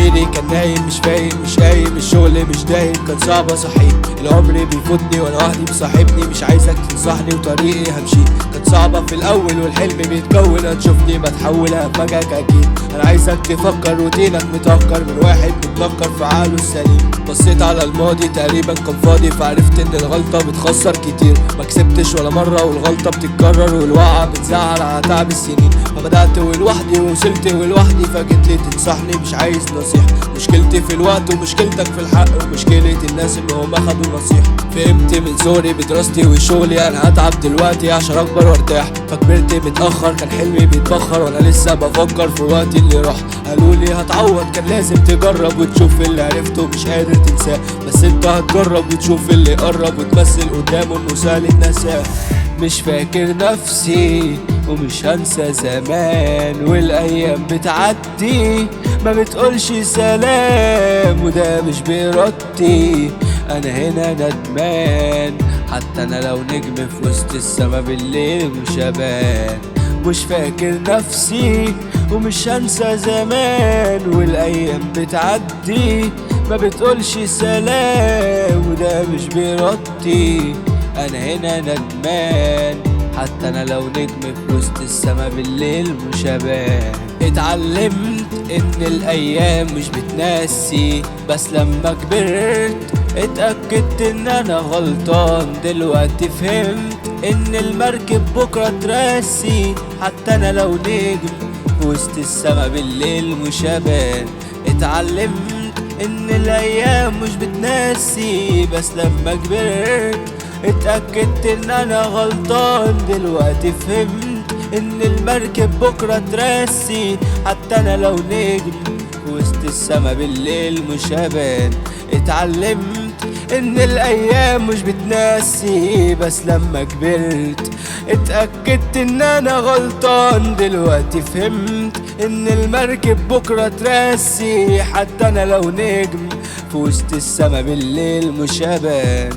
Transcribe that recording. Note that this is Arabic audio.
زميلي كان نايم مش فايق مش قايم، الشغل مش دايم كان صعب اصحيه، العمر بيفوتني وانا وحدي مصاحبني، مش عايزك تنصحني وطريقي همشي. كانت صعبة في الاول والحلم بيتكون، هتشوفني بتحول هفاجئك اكيد. انا عايزك تفكر روتينك متأخر من واحد متنكر في عقله السليم. بصيت على الماضي تقريبا كان فاضي، فعرفت ان الغلطة بتخسر كتير، ما كسبتش ولا مرة والغلطة بتتكرر، والوقعة بتزعل على تعب السنين. فبدأت ولوحدي ووصلت ولوحدي، فجيت لي تنصحني مش عايز نصيحة. مشكلتي في الوقت ومشكلتك في الحق، ومشكلة الناس ان هم اخدوا نصيحة. فهمت من صغري بدراستي وشغلي انا هتعب دلوقتي عشان اكبر وارتاح، فكبرت متأخر كان حلمي بيتبخر، وانا لسه بفكر في وقتي اللي راح. قالولي هتعوض كان لازم تجرب وتشوف اللي عرفته مش قادر تنساه، بس انت هتجرب وتشوف اللي قرب وتمثل قدامه انه سهل النساه. مش فاكر نفسي ومش هنسى زمان، والايام بتعدي ما بتقولش سلام، وده مش بإرادتي انا هنا ندمان، حتى انا لو نجم في وسط السما بالليل مش هبان. مش فاكر نفسي ومش هنسى زمان، والايام بتعدي ما بتقولش سلام، وده مش بإرادتي انا هنا ندمان، حتى انا لو نجم في وسط السما بالليل مش هبان. اتعلمت ان الايام مش بتنسي، بس لما كبرت اتأكدت ان انا غلطان. دلوقتي فهمت ان المركب بكرة ترسي، حتى انا لو نجم في وسط السما بالليل مش هبان. اتعلمت ان الايام مش بتنسي، بس لما كبرت اتأكدت ان انا غلطان. دلوقتي فهمت ان المركب بكرة ترسي، حتى انا لو نجم في وسط السما بالليل مش هبان. اتعلمت ان الايام مش بتنسي، بس لما كبرت اتأكدت ان انا غلطان. دلوقتي فهمت ان المركب بكرة ترسي، حتى انا لو نجم في وسط السما بالليل مش هبان.